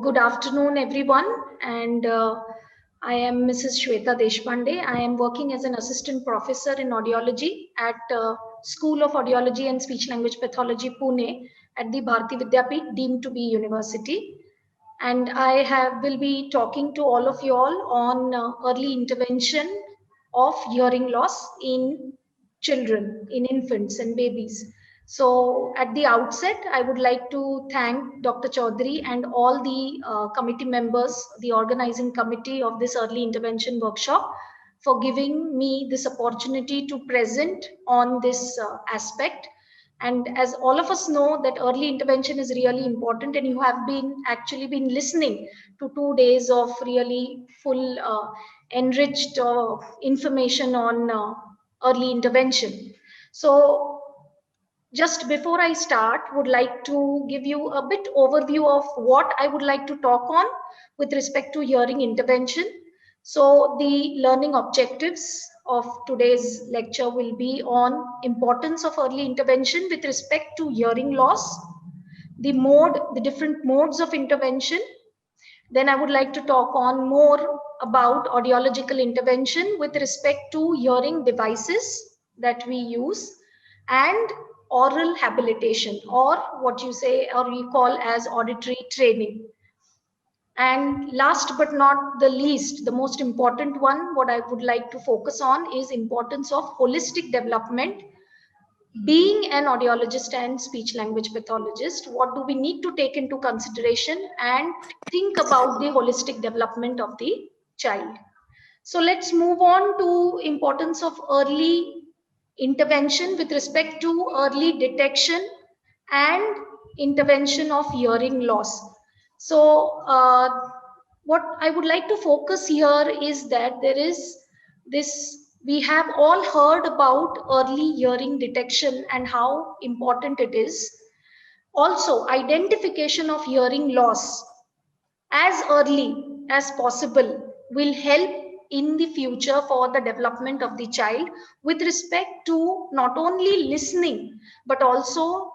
good afternoon, everyone. And I am Mrs. Shweta Deshpande. I am working as an assistant professor in audiology at School of Audiology and Speech Language Pathology, Pune, at the Bharati Vidyapeeth, deemed to be university. And will be talking to all of you all on early intervention of hearing loss in children, in infants and babies. So at the outset, I would like to thank Dr. Chaudhary and all the committee members, the organizing committee of this early intervention workshop, for giving me this opportunity to present on this aspect. And as all of us know that early intervention is really important, and you have been listening to 2 days of really full enriched information on early intervention. So just before I start, would like to give you a bit overview of what I would like to talk on with respect to hearing intervention. So the learning objectives of today's lecture will be on importance of early intervention with respect to hearing loss, the different modes of intervention. Then I would like to talk on more about audiological intervention with respect to hearing devices that we use, and oral habilitation, or what you say or we call as auditory training. And last but not the least, the most important one, what I would like to focus on is importance of holistic development. Being an audiologist and speech language pathologist, what do we need to take into consideration and think about the holistic development of the child? So let's move on to importance of early intervention with respect to early detection and intervention of hearing loss. So what I would like to focus here is that there is this, we have all heard about early hearing detection and how important it is. Also, identification of hearing loss as early as possible will help in the future for the development of the child with respect to not only listening but also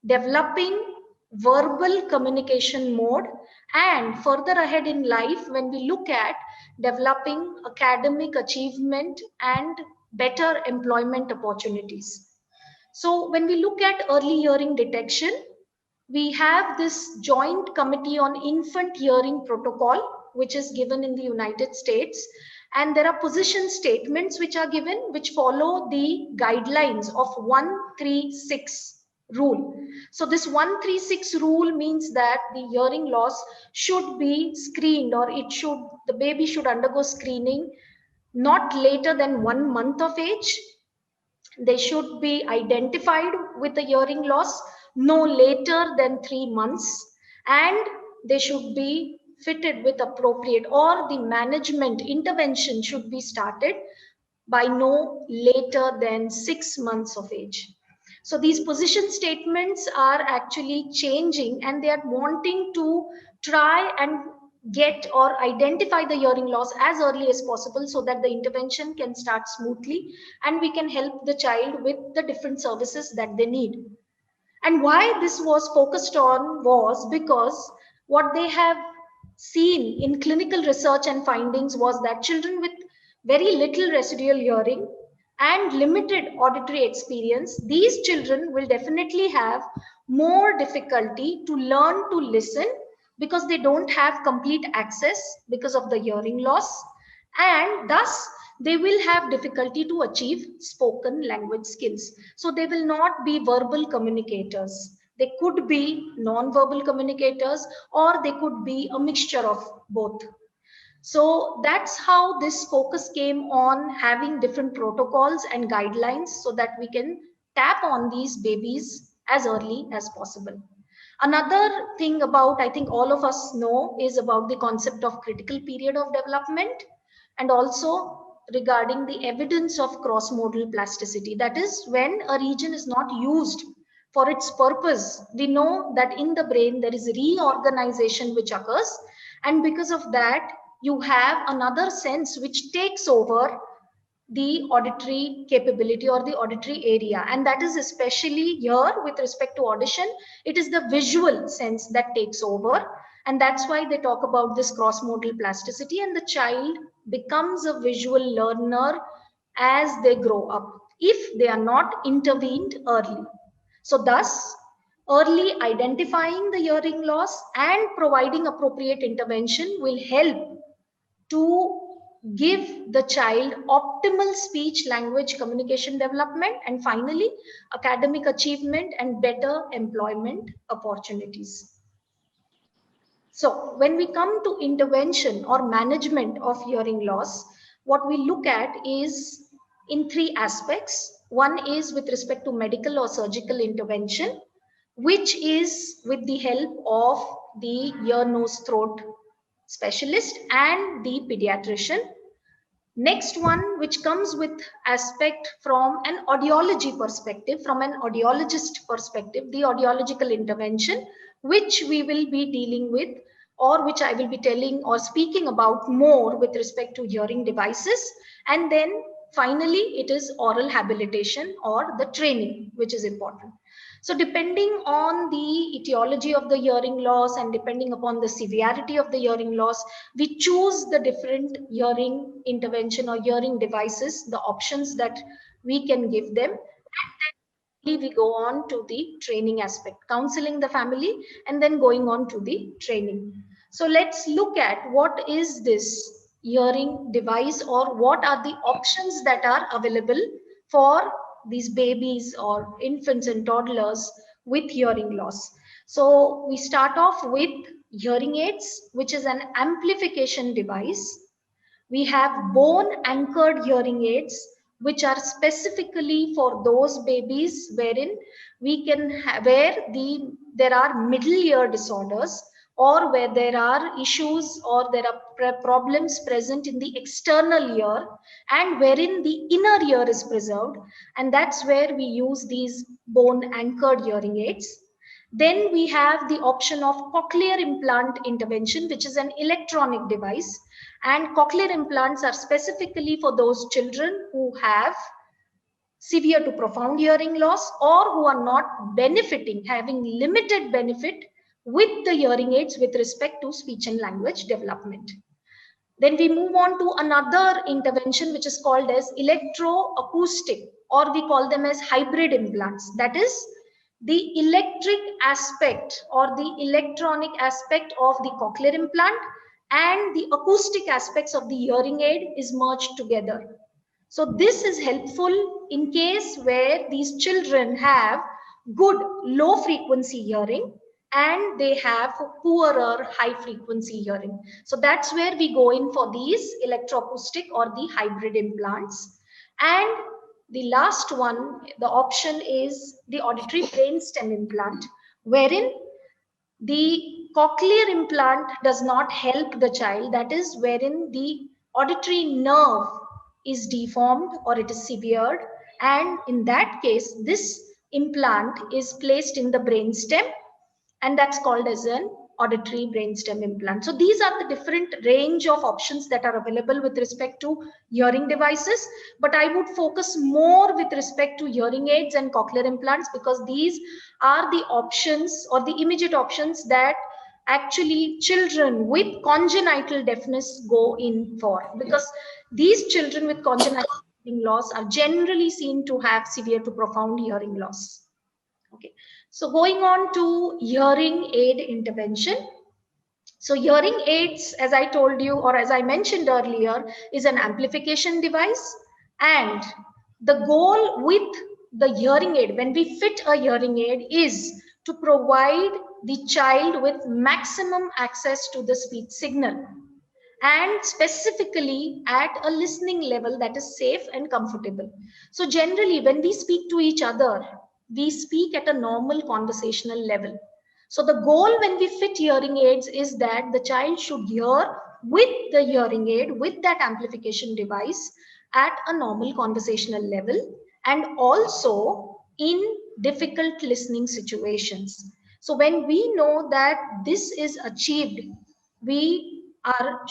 developing verbal communication mode, and further ahead in life when we look at developing academic achievement and better employment opportunities. So when we look at early hearing detection, we have this joint committee on infant hearing protocol, which is given in the United States. And there are position statements which are given, which follow the guidelines of 136 rule. So this 136 rule means that the hearing loss should be screened, or the baby should undergo screening not later than 1 month of age. They should be identified with a hearing loss no later than 3 months, and they should be fitted with appropriate, or the management intervention should be started by no later than 6 months of age. So these position statements are actually changing, and they are wanting to try and get or identify the hearing loss as early as possible so that the intervention can start smoothly and we can help the child with the different services that they need. And why this was focused on was because what they have seen in clinical research and findings was that children with very little residual hearing and limited auditory experience, these children will definitely have more difficulty to learn to listen because they don't have complete access because of the hearing loss, and thus they will have difficulty to achieve spoken language skills. So they will not be verbal communicators. They could be non-verbal communicators, or they could be a mixture of both. So that's how this focus came on having different protocols and guidelines so that we can tap on these babies as early as possible. Another thing about, I think all of us know, is about the concept of critical period of development, and also regarding the evidence of cross-modal plasticity. That is, when a region is not used for its purpose, we know that in the brain there is reorganization which occurs, and because of that you have another sense which takes over the auditory capability or the auditory area, and that is especially here with respect to audition. It is the visual sense that takes over, And that's why they talk about this cross-modal plasticity, and the child becomes a visual learner as they grow up if they are not intervened early. So thus, early identifying the hearing loss and providing appropriate intervention will help to give the child optimal speech language communication development, and finally academic achievement and better employment opportunities. So when we come to intervention or management of hearing loss, what we look at is in three aspects. One is with respect to medical or surgical intervention, which is with the help of the ear, nose, throat specialist and the pediatrician. Next one, which comes with aspect from an audiology perspective, from an audiologist perspective, the audiological intervention, which we will be dealing with, or which I will be telling or speaking about more with respect to hearing devices. And then finally, it is oral habilitation or the training, which is important. So depending on the etiology of the hearing loss and depending upon the severity of the hearing loss, we choose the different hearing intervention or hearing devices, the options that we can give them. And then we go on to the training aspect, counseling the family, and then going on to the training. So let's look at what is this hearing device, or what are the options that are available for these babies or infants and toddlers with hearing loss. So we start off with hearing aids, which is an amplification device. We have bone anchored hearing aids, which are specifically for those babies wherein we can where there are middle ear disorders, or where there are issues or there are problems present in the external ear, and wherein the inner ear is preserved, and that's where we use these bone anchored hearing aids. Then we have the option of cochlear implant intervention, which is an electronic device, and cochlear implants are specifically for those children who have severe to profound hearing loss, or who are not benefiting, having limited benefit with the hearing aids with respect to speech and language development. Then we move on to another intervention, which is called as electroacoustic, or we call them as hybrid implants. That is, the electric aspect or the electronic aspect of the cochlear implant and the acoustic aspects of the hearing aid is merged together. So this is helpful in case where these children have good low frequency hearing and they have poorer high frequency hearing. So that's where we go in for these electroacoustic or the hybrid implants. And the last one, the option is the auditory brainstem implant, wherein the cochlear implant does not help the child. That is wherein the auditory nerve is deformed or it is severed. And in that case, this implant is placed in the brainstem, and that's called as an auditory brainstem implant. So these are the different range of options that are available with respect to hearing devices, but I would focus more with respect to hearing aids and cochlear implants, because these are the options or the immediate options that actually children with congenital deafness go in for, because these children with congenital hearing loss are generally seen to have severe to profound hearing loss. Okay, so going on to hearing aid intervention. So hearing aids, as I told you, or as I mentioned earlier, is an amplification device. And the goal with the hearing aid, when we fit a hearing aid, is to provide the child with maximum access to the speech signal, and specifically at a listening level that is safe and comfortable. So generally, when we speak to each other, we speak at a normal conversational level. So the goal when we fit hearing aids is that the child should hear with the hearing aid, with that amplification device, at a normal conversational level, and also in difficult listening situations. So when we know that this is achieved, we are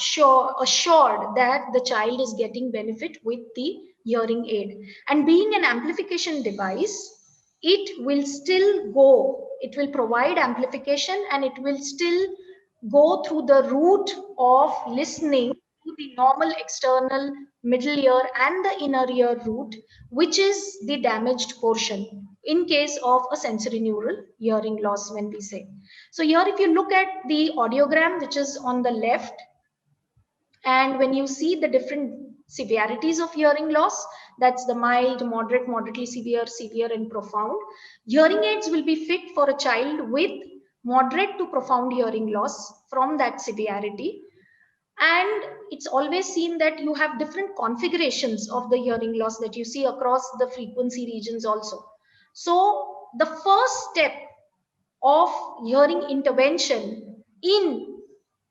assured that the child is getting benefit with the hearing aid. And being an amplification device, it will still go, it will provide amplification, and it will still go through the route of listening to the normal external middle ear and the inner ear root, which is the damaged portion in case of a sensory neural hearing loss, when we say. So here, if you look at the audiogram, which is on the left, and when you see the different severities of hearing loss, that's the mild, moderate, moderately severe, severe, and profound. Hearing aids will be fit for a child with moderate to profound hearing loss from that severity. And it's always seen that you have different configurations of the hearing loss that you see across the frequency regions also. So the first step of hearing intervention in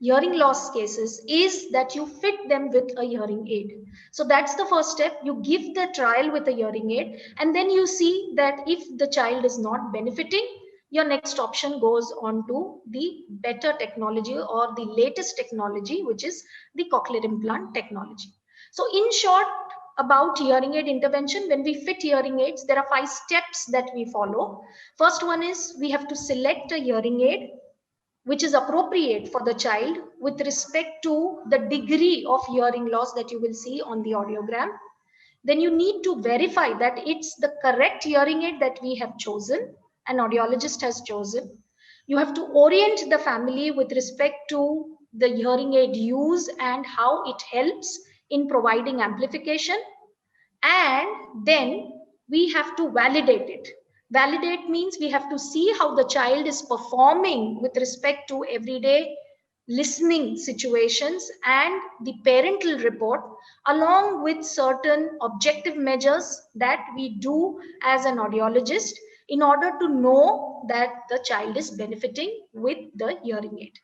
hearing loss cases is that you fit them with a hearing aid. So that's the first step. You give the trial with a hearing aid, and then you see that if the child is not benefiting, your next option goes on to the better technology or the latest technology, which is the cochlear implant technology. So in short, about hearing aid intervention, when we fit hearing aids, there are 5 steps that we follow. First one is we have to select a hearing aid which is appropriate for the child with respect to the degree of hearing loss that you will see on the audiogram. Then you need to verify that it's the correct hearing aid that we have chosen, an audiologist has chosen. You have to orient the family with respect to the hearing aid use and how it helps in providing amplification. And then we have to validate it. Validate means we have to see how the child is performing with respect to everyday listening situations and the parental report, along with certain objective measures that we do as an audiologist in order to know that the child is benefiting with the hearing aid.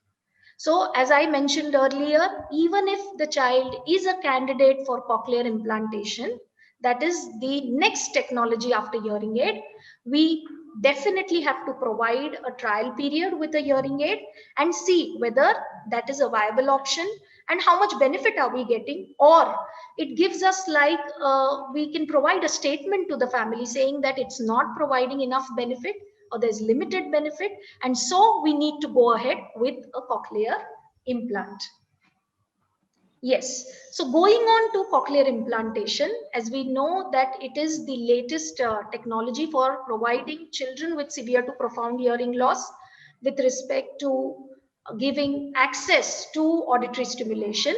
So, as I mentioned earlier, even if the child is a candidate for cochlear implantation, that is the next technology after hearing aid, we definitely have to provide a trial period with a hearing aid and see whether that is a viable option and how much benefit are we getting, or it gives us like we can provide a statement to the family saying that it's not providing enough benefit or there's limited benefit, and so we need to go ahead with a cochlear implant. Yes, so going on to cochlear implantation, as we know that it is the latest technology for providing children with severe to profound hearing loss with respect to giving access to auditory stimulation.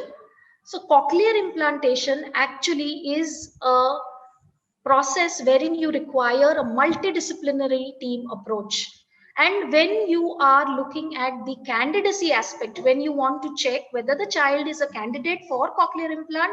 So cochlear implantation actually is a process wherein you require a multidisciplinary team approach. And when you are looking at the candidacy aspect, when you want to check whether the child is a candidate for cochlear implant,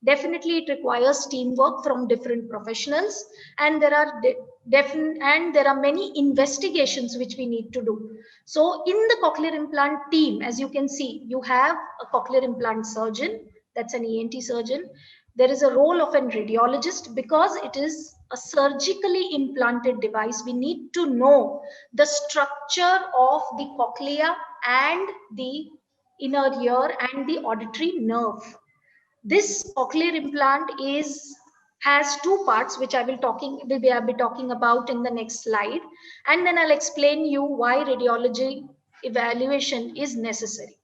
definitely it requires teamwork from different professionals, and there are many investigations which we need to do. So in the cochlear implant team, as you can see, you have a cochlear implant surgeon, that's an ENT surgeon. There is a role of a radiologist because it is a surgically implanted device. We need to know the structure of the cochlea and the inner ear and the auditory nerve. This cochlear implant has 2 parts, which I'll be talking about in the next slide, and then I'll explain you why radiology evaluation is necessary.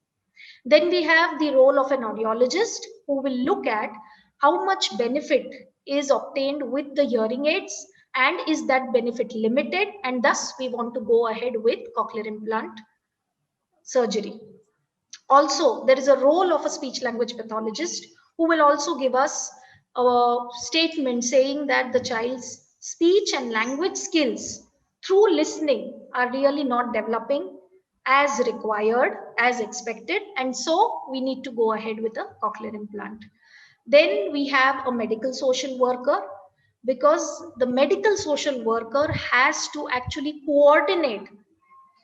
Then we have the role of an audiologist who will look at how much benefit is obtained with the hearing aids and is that benefit limited, and thus we want to go ahead with cochlear implant surgery. Also, there is a role of a speech language pathologist who will also give us a statement saying that the child's speech and language skills through listening are really not developing as required, as expected, and so we need to go ahead with a cochlear implant. Then we have a medical social worker, because the medical social worker has to actually coordinate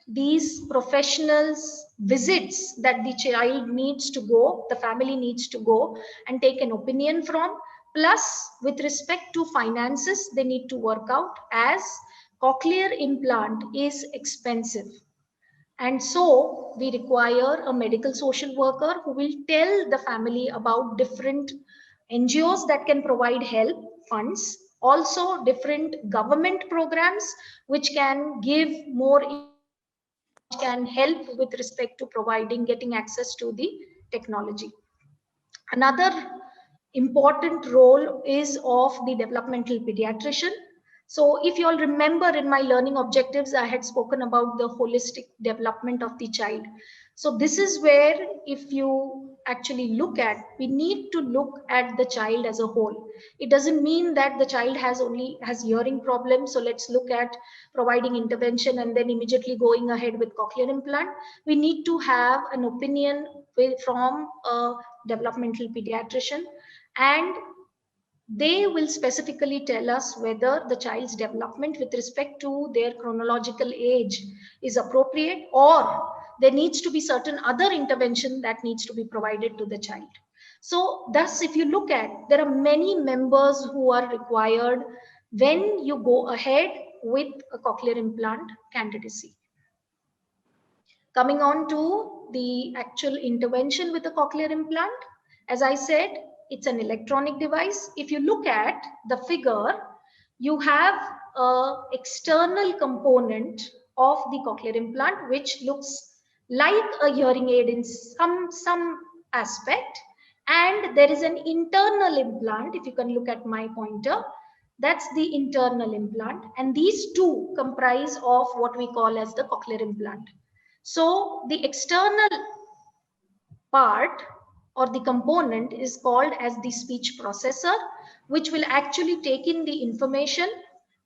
these professionals visits that the child needs to go, the family needs to go and take an opinion from. Plus, with respect to finances, they need to work out, as cochlear implant is expensive, and so we require a medical social worker who will tell the family about different NGOs that can provide help funds, also different government programs which can give more can help with respect to providing, getting access to the technology. Another important role is of the developmental pediatrician. So if you all remember, in my learning objectives, I had spoken about the holistic development of the child. So this is where, if you actually look at, we need to look at the child as a whole. It doesn't mean that the child has hearing problems, so let's look at providing intervention and then immediately going ahead with cochlear implant. We need to have an opinion from a developmental pediatrician, and they will specifically tell us whether the child's development with respect to their chronological age is appropriate, or there needs to be certain other intervention that needs to be provided to the child. So thus, if you look at, there are many members who are required when you go ahead with a cochlear implant candidacy. Coming on to the actual intervention with the cochlear implant, as I said, it's an electronic device. If you look at the figure, you have an external component of the cochlear implant, which looks like a hearing aid in some aspect. And there is an internal implant. If you can look at my pointer, that's the internal implant. And these two comprise of what we call as the cochlear implant. So the external part or the component is called as the speech processor, which will actually take in the information,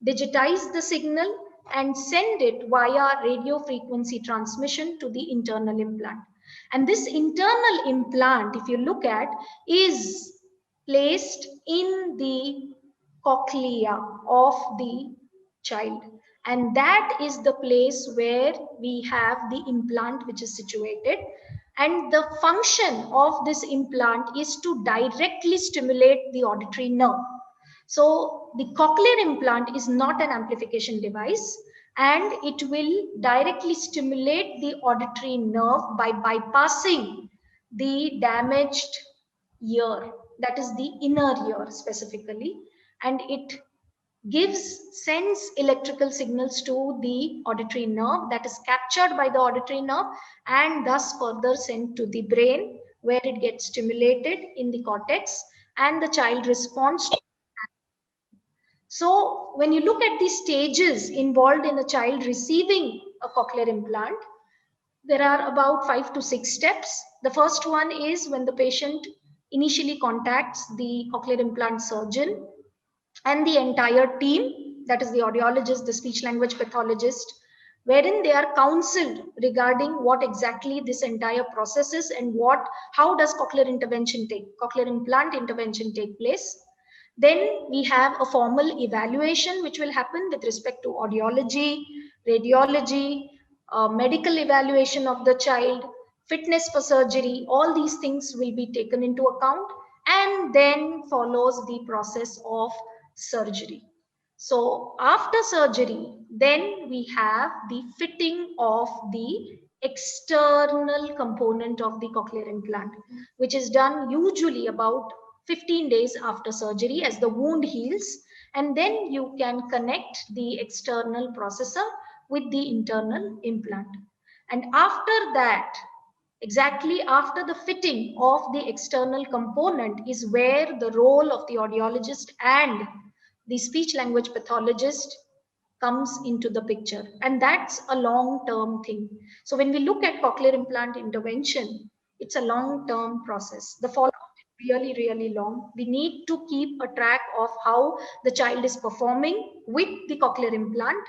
digitize the signal, and send it via radio frequency transmission to the internal implant. And this internal implant, if you look at, is placed in the cochlea of the child. And that is the place where we have the implant which is situated. And the function of this implant is to directly stimulate the auditory nerve. So the cochlear implant is not an amplification device, and it will directly stimulate the auditory nerve by bypassing the damaged ear, that is the inner ear specifically, and it sends electrical signals to the auditory nerve that is captured by the auditory nerve and thus further sent to the brain, where it gets stimulated in the cortex and the child responds to. So when you look at the stages involved in a child receiving a cochlear implant, there are about 5 to 6 steps. The first one is when the patient initially contacts the cochlear implant surgeon and the entire team, that is the audiologist, the speech language pathologist, wherein they are counseled regarding what exactly this entire process is and how does cochlear implant intervention take place. Then we have a formal evaluation which will happen with respect to audiology, radiology, medical evaluation of the child, fitness for surgery. All these things will be taken into account, and then follows the process of surgery. So after surgery, then we have the fitting of the external component of the cochlear implant, which is done usually about 15 days after surgery as the wound heals, and then you can connect the external processor with the internal implant. And after that, exactly after the fitting of the external component, is where the role of the audiologist and the speech language pathologist comes into the picture. And that's a long-term thing. So when we look at cochlear implant intervention, it's a long-term process. The follow-up is really, really long. We need to keep a track of how the child is performing with the cochlear implant.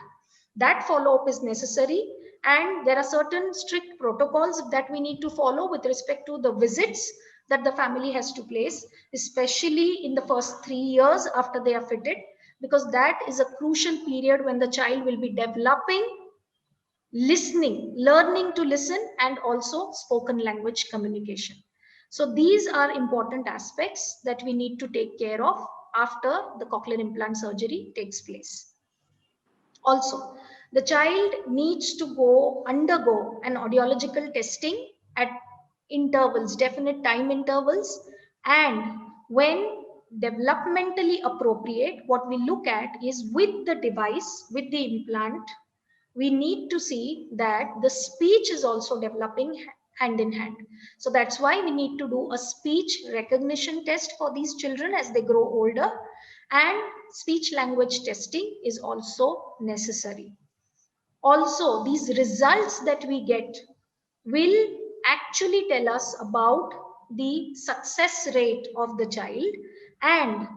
That follow-up is necessary. And there are certain strict protocols that we need to follow with respect to the visits that the family has to place, especially in the first 3 years after they are fitted, because that is a crucial period when the child will be developing listening, learning to listen, and also spoken language communication. So these are important aspects that we need to take care of after the cochlear implant surgery takes place. Also, the child needs to undergo an audiological testing at intervals, definite time intervals, and when developmentally appropriate, what we look at is with the device, with the implant, we need to see that the speech is also developing hand in hand. So that's why we need to do a speech recognition test for these children as they grow older, and speech language testing is also necessary. Also, these results that we get will actually tell us about the success rate of the child, and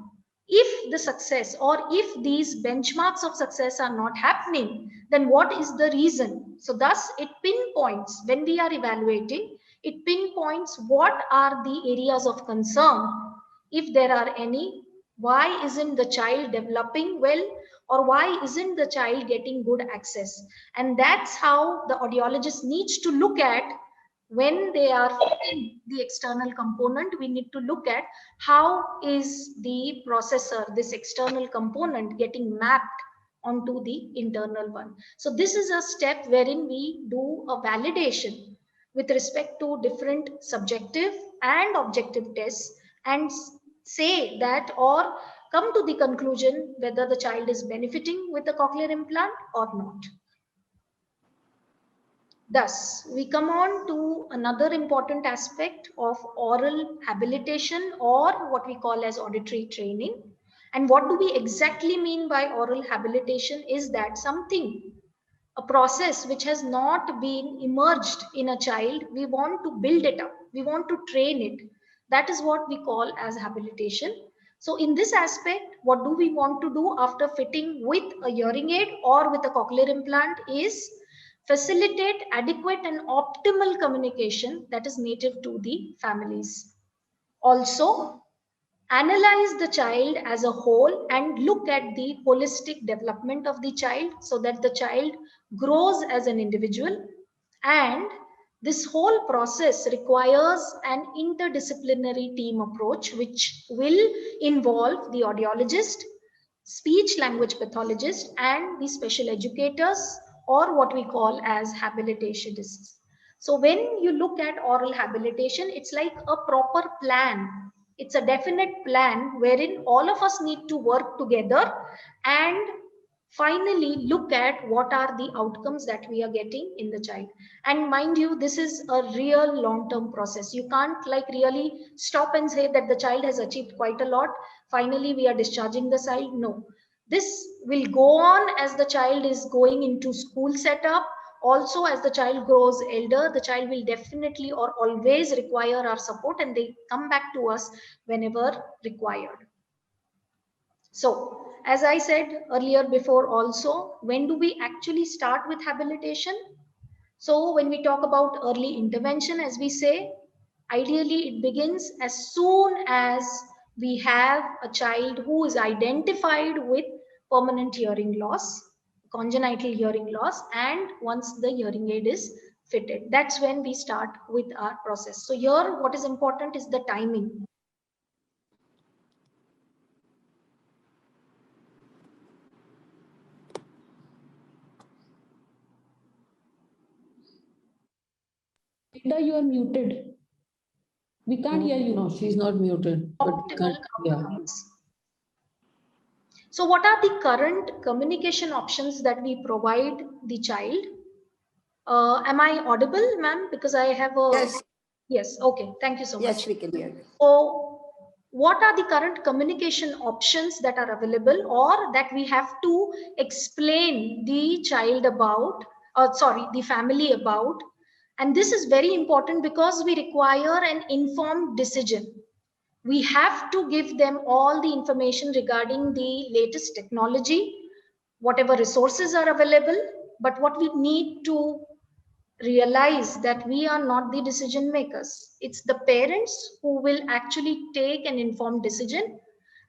if the success or if these benchmarks of success are not happening, then what is the reason? So thus it pinpoints, when we are evaluating, it pinpoints what are the areas of concern, if there are any. Why isn't the child developing well, or why isn't the child getting good access? And that's how the audiologist needs to look at. When they are fitting the external component, we need to look at how is the processor, this external component, getting mapped onto the internal one. So this is a step wherein we do a validation with respect to different subjective and objective tests, and say that, or come to the conclusion whether the child is benefiting with the cochlear implant or not. Thus, we come on to another important aspect of oral habilitation, or what we call as auditory training. And what do we exactly mean by oral habilitation is that something, a process which has not been emerged in a child, we want to build it up, we want to train it. That is what we call as habilitation. So in this aspect, what do we want to do after fitting with a hearing aid or with a cochlear implant is facilitate adequate and optimal communication that is native to the families. Also, analyze the child as a whole and look at the holistic development of the child so that the child grows as an individual. And this whole process requires an interdisciplinary team approach, which will involve the audiologist, speech language pathologist, and the special educators, or what we call as habilitationists. So when you look at oral habilitation, it's like a proper plan. It's a definite plan wherein all of us need to work together and finally look at what are the outcomes that we are getting in the child. And mind you, this is a real long-term process. You can't like really stop and say that the child has achieved quite a lot, finally we are discharging the child. No, this will go on as the child is going into school setup. Also, as the child grows elder, the child will definitely or always require our support, and they come back to us whenever required. So, as I said earlier before also, when do we actually start with habilitation? So, when we talk about early intervention, as we say, ideally it begins as soon as we have a child who is identified with permanent hearing loss, congenital hearing loss, and once the hearing aid is fitted, that's when we start with our process. So, here what is important is the timing. Linda, you are muted. We can't hear you. No, she's not muted. But we can't, yeah. So what are the current communication options that we provide the child? Am I audible, ma'am? Because I have a... Yes. Yes, okay. Thank you so much. Yes, we can hear. So what are the current communication options that are available or that we have to explain the child about, the family about? And this is very important because we require an informed decision. We have to give them all the information regarding the latest technology, whatever resources are available. But what we need to realize that we are not the decision makers. It's the parents who will actually take an informed decision.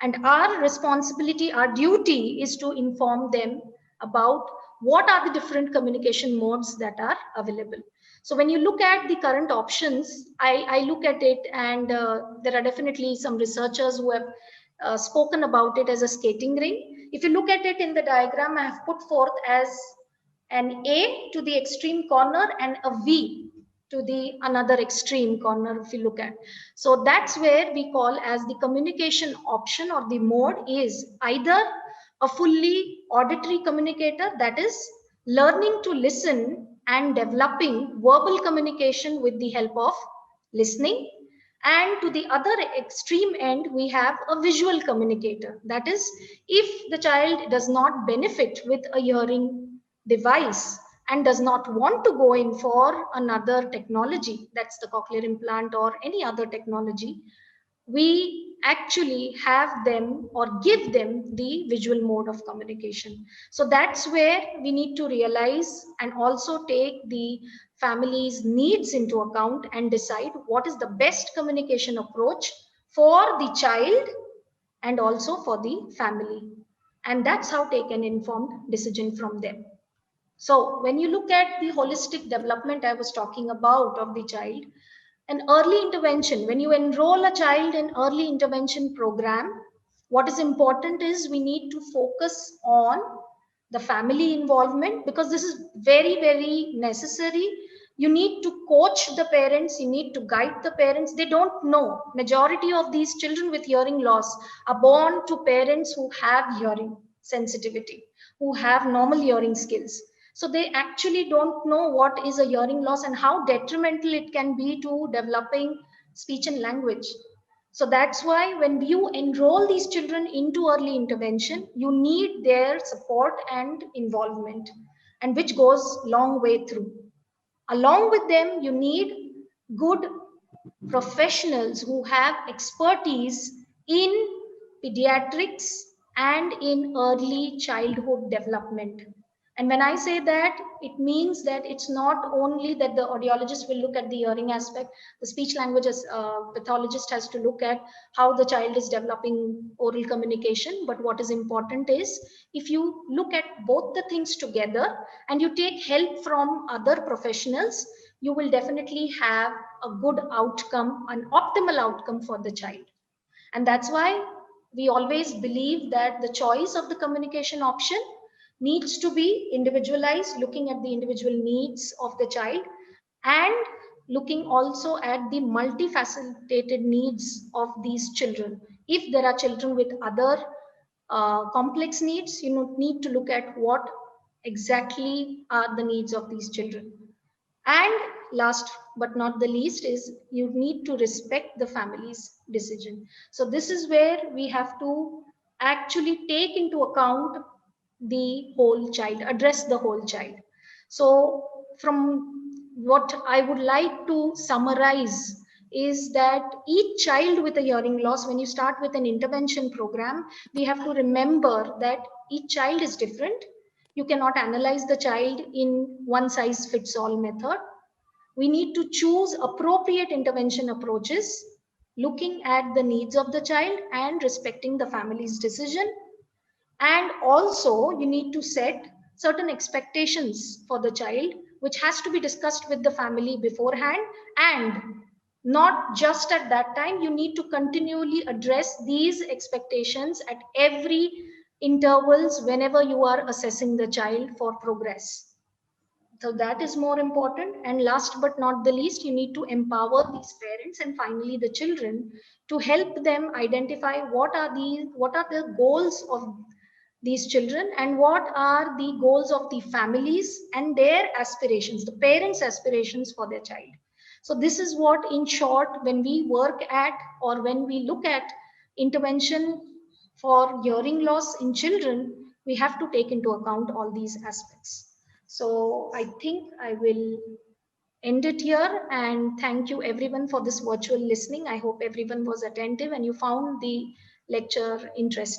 And our responsibility, our duty is to inform them about what are the different communication modes that are available. So when you look at the current options, I look at it, and there are definitely some researchers who have spoken about it as a skating ring. If you look at it in the diagram, I have put forth as an A to the extreme corner and a V to the another extreme corner, if you look at. So that's where we call as the communication option, or the mode is either a fully auditory communicator, that is learning to listen and developing verbal communication with the help of listening. And to the other extreme end, we have a visual communicator. That is, if the child does not benefit with a hearing device and does not want to go in for another technology, that's the cochlear implant or any other technology, we actually have them or give them the visual mode of communication. So that's where we need to realize and also take the family's needs into account and decide what is the best communication approach for the child and also for the family. And that's how take an informed decision from them. So when you look at the holistic development I was talking about of the child, an early intervention, when you enroll a child in early intervention program, what is important is we need to focus on the family involvement, because this is very, very necessary. You need to coach the parents, you need to guide the parents. They don't know. Majority of these children with hearing loss are born to parents who have hearing sensitivity, who have normal hearing skills. So they actually don't know what is a hearing loss and how detrimental it can be to developing speech and language. So that's why when you enroll these children into early intervention, you need their support and involvement, and which goes long way through. Along with them, you need good professionals who have expertise in pediatrics and in early childhood development. And when I say that, it means that it's not only that the audiologist will look at the hearing aspect, the speech language pathologist has to look at how the child is developing oral communication. But what is important is if you look at both the things together and you take help from other professionals, you will definitely have a good outcome, an optimal outcome for the child. And that's why we always believe that the choice of the communication option needs to be individualized, looking at the individual needs of the child and looking also at the multifaceted needs of these children. If there are children with other complex needs, you need to look at what exactly are the needs of these children. And last but not the least is you need to respect the family's decision. So this is where we have to actually take into account the whole child, address the whole child. So from what I would like to summarize is that each child with a hearing loss, when you start with an intervention program, we have to remember that each child is different. You cannot analyze the child in one size fits all method. We need to choose appropriate intervention approaches, looking at the needs of the child and respecting the family's decision. And also you need to set certain expectations for the child, which has to be discussed with the family beforehand, and not just at that time. You need to continually address these expectations at every intervals whenever you are assessing the child for progress. So that is more important. And last but not the least, you need to empower these parents and finally the children to help them identify what are the goals of these children and what are the goals of the families and their aspirations, the parents' aspirations for their child. So this is what, in short, when we work at or when we look at intervention for hearing loss in children, we have to take into account all these aspects. So I think I will end it here and thank you everyone for this virtual listening. I hope everyone was attentive and you found the lecture interesting.